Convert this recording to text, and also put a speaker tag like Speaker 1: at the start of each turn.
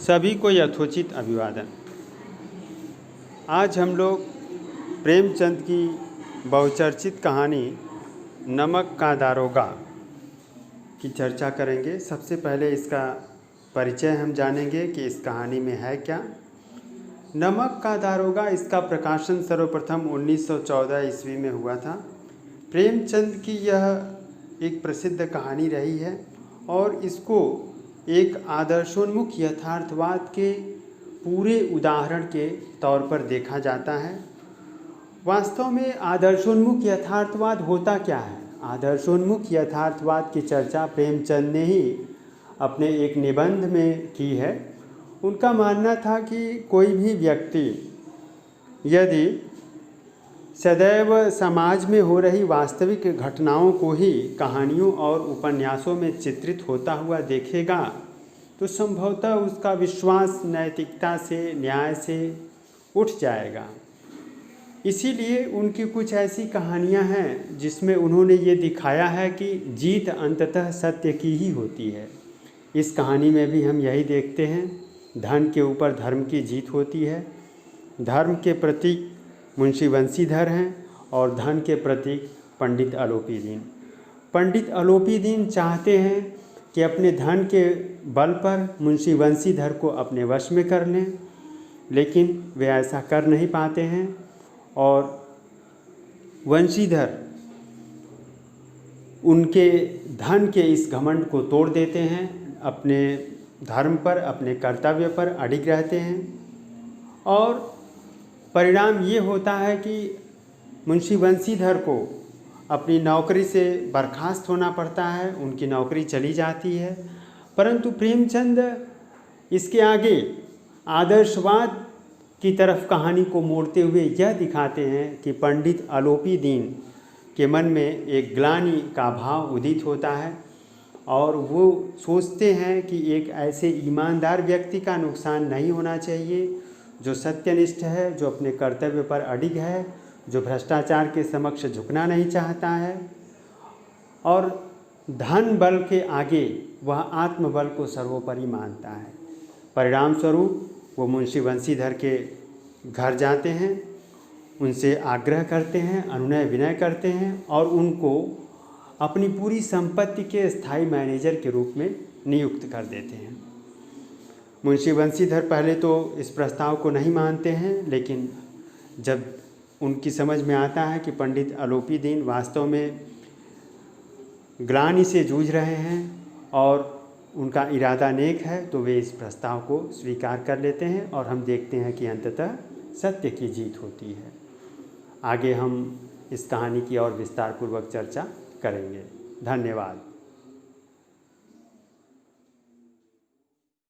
Speaker 1: सभी को यथोचित अभिवादन। आज हम लोग प्रेमचंद की बहुचर्चित कहानी नमक का दारोगा की चर्चा करेंगे। सबसे पहले इसका परिचय हम जानेंगे कि इस कहानी में है क्या। नमक का दारोगा, इसका प्रकाशन सर्वप्रथम 1914 ईस्वी में हुआ था। प्रेमचंद की यह एक प्रसिद्ध कहानी रही है और इसको एक आदर्शोन्मुख यथार्थवाद के पूरे उदाहरण के तौर पर देखा जाता है। वास्तव में आदर्शोन्मुख यथार्थवाद होता क्या है? आदर्शोन्मुख यथार्थवाद की चर्चा प्रेमचंद ने ही अपने एक निबंध में की है। उनका मानना था कि कोई भी व्यक्ति यदि सदैव समाज में हो रही वास्तविक घटनाओं को ही कहानियों और उपन्यासों में चित्रित होता हुआ देखेगा तो संभवतः उसका विश्वास नैतिकता से, न्याय से उठ जाएगा। इसीलिए उनकी कुछ ऐसी कहानियां हैं जिसमें उन्होंने ये दिखाया है कि जीत अंततः सत्य की ही होती है। इस कहानी में भी हम यही देखते हैं, धन के ऊपर धर्म की जीत होती है। धर्म के प्रतीक मुंशी बंशीधर हैं और धन के प्रतीक पंडित अलोपी दीन। पंडित अलोपी दीन चाहते हैं कि अपने धन के बल पर मुंशी बंशीधर को अपने वश में कर लें, लेकिन वे ऐसा कर नहीं पाते हैं और बंशीधर उनके धन के इस घमंड को तोड़ देते हैं, अपने धर्म पर, अपने कर्तव्य पर अडिग रहते हैं और परिणाम ये होता है कि मुंशी बंशीधर को अपनी नौकरी से बर्खास्त होना पड़ता है, उनकी नौकरी चली जाती है। परंतु प्रेमचंद इसके आगे आदर्शवाद की तरफ कहानी को मोड़ते हुए यह दिखाते हैं कि पंडित अलोपी दीन के मन में एक ग्लानि का भाव उदित होता है और वो सोचते हैं कि एक ऐसे ईमानदार व्यक्ति का नुकसान नहीं होना चाहिए जो सत्यनिष्ठ है, जो अपने कर्तव्य पर अडिग है, जो भ्रष्टाचार के समक्ष झुकना नहीं चाहता है और धन बल के आगे वह आत्मबल को सर्वोपरि मानता है। परिणाम स्वरूप वो मुंशी बंशीधर के घर जाते हैं, उनसे आग्रह करते हैं, अनुनय विनय करते हैं और उनको अपनी पूरी संपत्ति के स्थायी मैनेजर के रूप में नियुक्त कर देते हैं। मुंशी बंशीधर पहले तो इस प्रस्ताव को नहीं मानते हैं, लेकिन जब उनकी समझ में आता है कि पंडित अलोपी दीन वास्तव में ग्लानि से जूझ रहे हैं और उनका इरादा नेक है, तो वे इस प्रस्ताव को स्वीकार कर लेते हैं और हम देखते हैं कि अंततः सत्य की जीत होती है। आगे हम इस कहानी की और विस्तारपूर्वक चर्चा करेंगे। धन्यवाद।